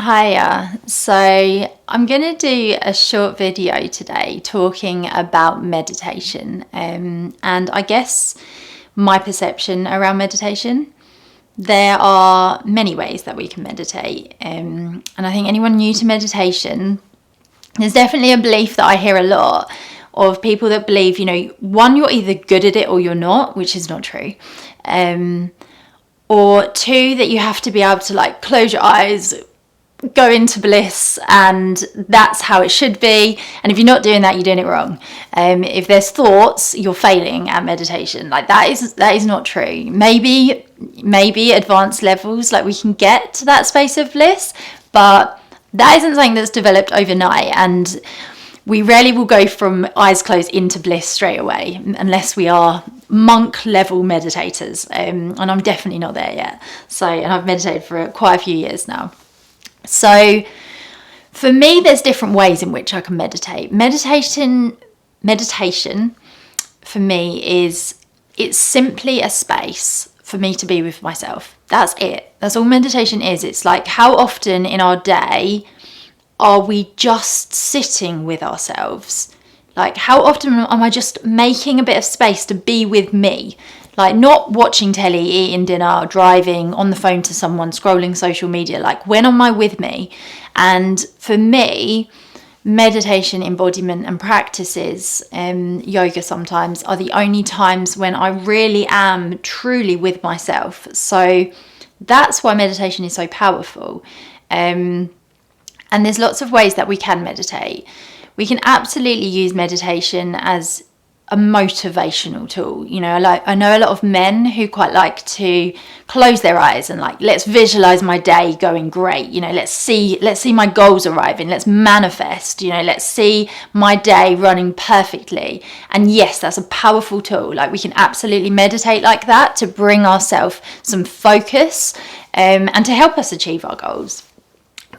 Hiya. So I'm going to do a short video today talking about meditation and I guess my perception around meditation. There are many ways that we can meditate and I think anyone new to meditation, there's definitely a belief that I hear a lot of people that believe, one, you're either good at it or you're not, which is not true. Or two, that you have to be able to close your eyes, go into bliss, and that's how it should be. And if you're not doing that, you're doing it wrong. If there's thoughts, you're failing at meditation. That is not true. Maybe advanced levels, we can get to that space of bliss, but that isn't something that's developed overnight, and we rarely will go from eyes closed into bliss straight away unless we are monk level meditators, and I'm definitely not there yet. And I've meditated for quite a few years now. So for me, there's different ways in which I can meditate. Meditation for me it's simply a space for me to be with myself. That's it. That's all meditation is. It's how often in our day are we just sitting with ourselves? How often am I just making a bit of space to be with me? Not watching telly, eating dinner, driving, on the phone to someone, scrolling social media. When am I with me? And for me, meditation, embodiment and practices, yoga sometimes, are the only times when I really am truly with myself. So that's why meditation is so powerful. And there's lots of ways that we can meditate. We can absolutely use meditation as a motivational tool. I know a lot of men who quite like to close their eyes and let's visualize my day going great. Let's see my goals arriving. Let's manifest. Let's see my day running perfectly. And yes, that's a powerful tool. We can absolutely meditate like that to bring ourselves some focus and to help us achieve our goals.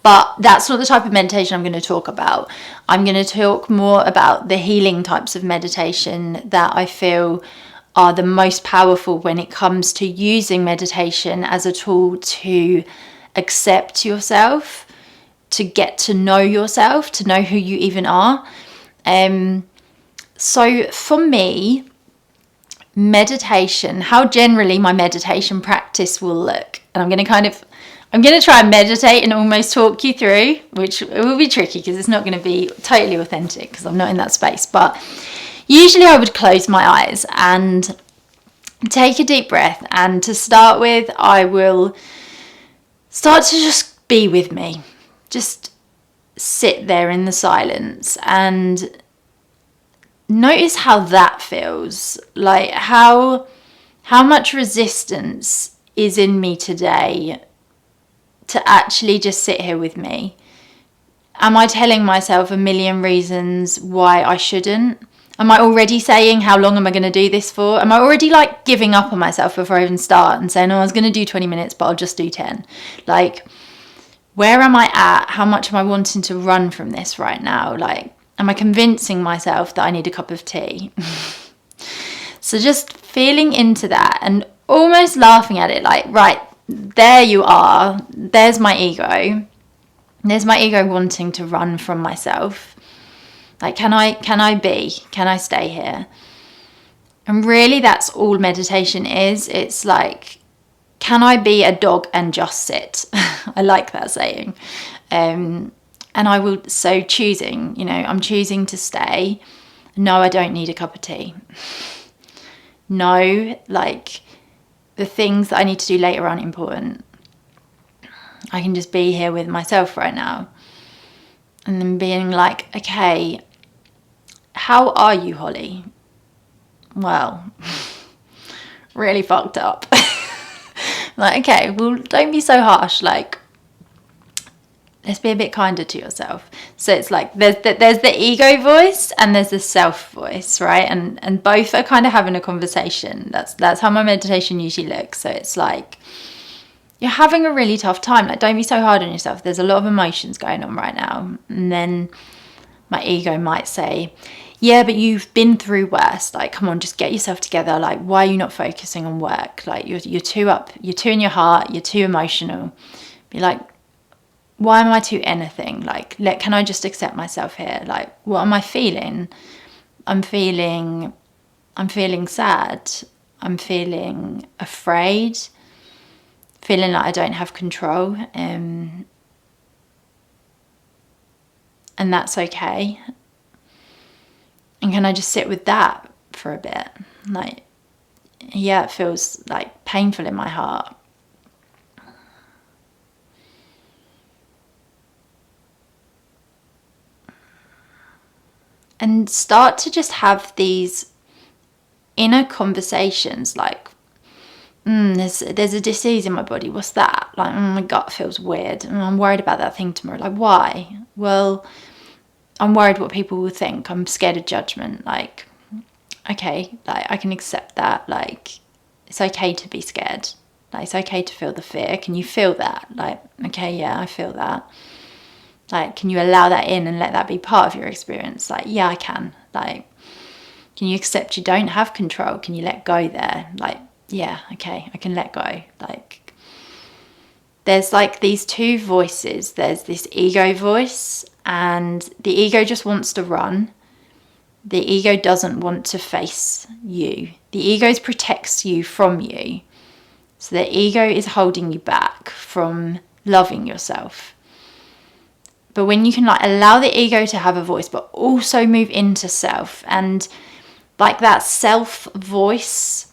But that's not the type of meditation I'm going to talk about. I'm going to talk more about the healing types of meditation that I feel are the most powerful when it comes to using meditation as a tool to accept yourself, to get to know yourself, to know who you even are. So for me, meditation, how generally my meditation practice will look, and I'm going to try and meditate and almost talk you through, which will be tricky because it's not going to be totally authentic because I'm not in that space. But usually I would close my eyes and take a deep breath. And to start with, I will start to just be with me. Just sit there in the silence and notice how that feels. How much resistance is in me today to actually just sit here with me. Am I telling myself a million reasons why I shouldn't? Am I already saying, how long am I going to do this for? Am I already giving up on myself before I even start and saying, I was going to do 20 minutes, but I'll just do 10. Where am I at? How much am I wanting to run from this right now? Am I convincing myself that I need a cup of tea? So just feeling into that and almost laughing at it, right, there you are. There's my ego. There's my ego wanting to run from myself. Can I stay here? And really that's all meditation is. It's can I be a dog and just sit? I like that saying. And I will, so choosing, I'm choosing to stay. No, I don't need a cup of tea. No, the things that I need to do later aren't important. I can just be here with myself right now. And then being okay, how are you, Holly? Well, really fucked up. Okay, well, don't be so harsh. Let's be a bit kinder to yourself. So it's there's the ego voice and there's the self voice, right? And both are kind of having a conversation. That's how my meditation usually looks. So it's you're having a really tough time. Don't be so hard on yourself. There's a lot of emotions going on right now. And then my ego might say, yeah, but you've been through worse. Come on, just get yourself together. Why are you not focusing on work? You're too up. You're too in your heart. You're too emotional. Be why am I to anything? Like, can I just accept myself here? Like, what am I feeling? I'm feeling sad. I'm feeling afraid. Feeling like I don't have control. And that's okay. And can I just sit with that for a bit? Like, yeah, it feels like painful in my heart. And start to just have these inner conversations like, there's a disease in my body. What's that? Like, my gut feels weird. I'm worried about that thing tomorrow. Like, why? Well, I'm worried what people will think. I'm scared of judgment. Like, okay, like, I can accept that. Like, it's okay to be scared. Like, it's okay to feel the fear. Can you feel that? Like, okay, yeah, I feel that. Like, can you allow that in and let that be part of your experience? Like, yeah, I can. Like, can you accept you don't have control? Can you let go there? Like, yeah, okay, I can let go. Like, there's like these two voices. There's this ego voice, and the ego just wants to run. The ego doesn't want to face you. The ego protects you from you. So the ego is holding you back from loving yourself. But when you can like allow the ego to have a voice, but also move into self, and like that self voice,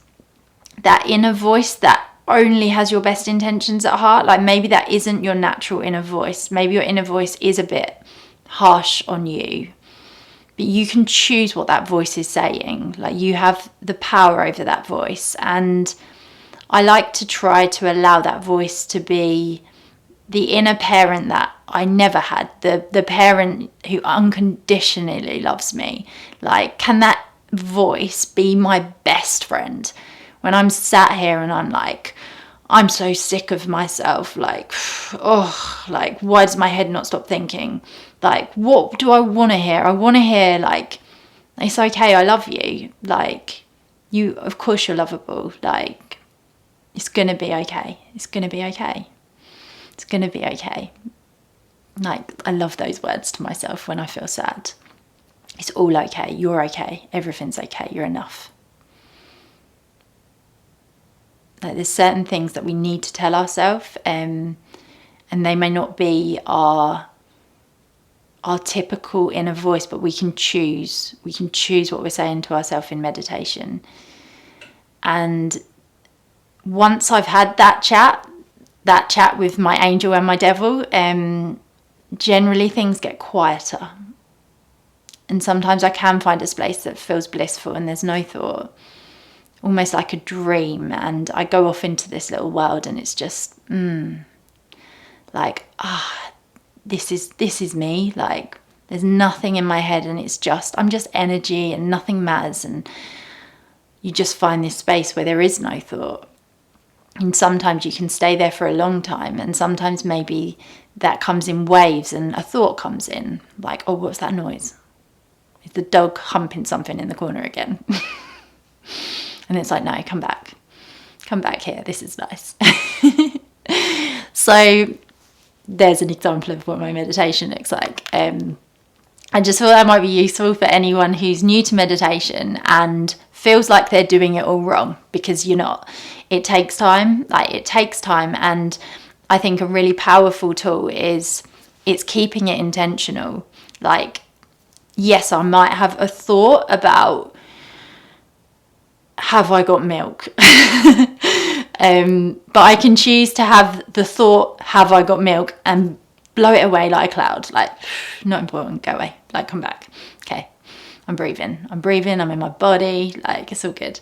that inner voice that only has your best intentions at heart, like maybe that isn't your natural inner voice. Maybe your inner voice is a bit harsh on you, but you can choose what that voice is saying. Like, you have the power over that voice. And I like to try to allow that voice to be the inner parent that I never had, the parent who unconditionally loves me. Like, can that voice be my best friend when I'm sat here and I'm like, I'm so sick of myself, like, oh, like, why does my head not stop thinking? Like, what do I want to hear? I want to hear, like, it's okay, I love you. Like, you, of course you're lovable. Like, it's going to be okay. It's going to be okay. It's going to be okay. Like, I love those words to myself when I feel sad. It's all okay. You're okay. Everything's okay. You're enough. Like, there's certain things that we need to tell ourselves, and they may not be our typical inner voice, but we can choose what we're saying to ourselves in meditation. And once I've had that chat with my angel and my devil, generally things get quieter. And sometimes I can find a space that feels blissful and there's no thought, almost like a dream. And I go off into this little world and it's just, like, this is me. Like, there's nothing in my head and I'm just energy and nothing matters. And you just find this space where there is no thought. And sometimes you can stay there for a long time, and sometimes maybe that comes in waves and a thought comes in, like, oh, what's that noise? Is the dog humping something in the corner again? And it's like, no, come back here, this is nice. So there's an example of what my meditation looks like. I just thought that might be useful for anyone who's new to meditation and feels like they're doing it all wrong, because you're not. It takes time. And I think a really powerful tool is it's keeping it intentional. Like, yes, I might have a thought about, have I got milk? But I can choose to have the thought, have I got milk, and blow it away like a cloud. Like, not important, go away. Like, come back. Okay, I'm breathing, I'm in my body. Like, it's all good.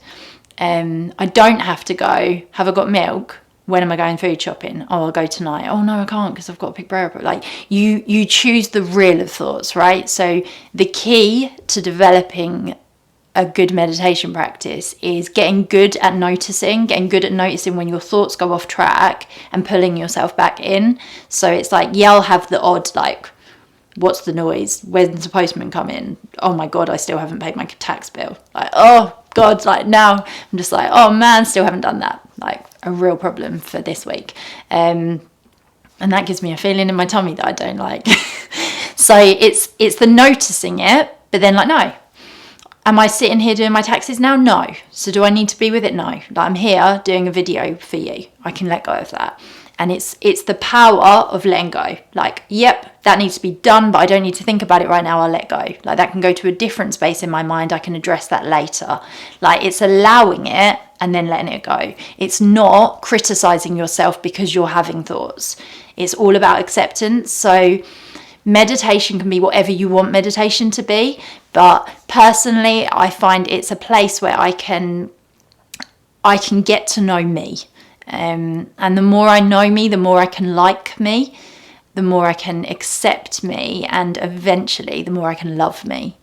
I don't have to go, have I got milk? When am I going food shopping? Oh, I'll go tonight. Oh no, I can't because I've got a big prayer. Like, you choose the reel of thoughts, right? So the key to developing a good meditation practice is getting good at noticing when your thoughts go off track and pulling yourself back in. So it's like, yeah, I'll have the odd, like, what's the noise? When's the postman come in? Oh my God, I still haven't paid my tax bill. Like, oh God, like, now I'm just like, oh man, still haven't done that. Like, a real problem for this week. And that gives me a feeling in my tummy that I don't like. So it's the noticing it, but then like, no. Am I sitting here doing my taxes now? No. So do I need to be with it? No. Like, I'm here doing a video for you. I can let go of that. And it's the power of letting go. Like, yep, that needs to be done, but I don't need to think about it right now. I'll let go. Like, that can go to a different space in my mind. I can address that later. Like, it's allowing it and then letting it go. It's not criticizing yourself because you're having thoughts. It's all about acceptance. So meditation can be whatever you want meditation to be, but personally I find it's a place where I can get to know me, and the more I know me, the more I can like me, the more I can accept me, and eventually the more I can love me.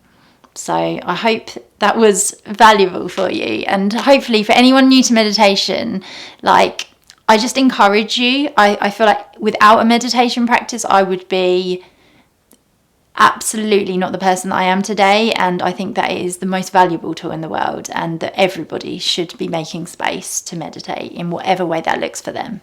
So I hope that was valuable for you, and hopefully for anyone new to meditation, like, I just encourage you. I feel like without a meditation practice I would be absolutely not the person that I am today, and I think that it is the most valuable tool in the world, and that everybody should be making space to meditate in whatever way that looks for them.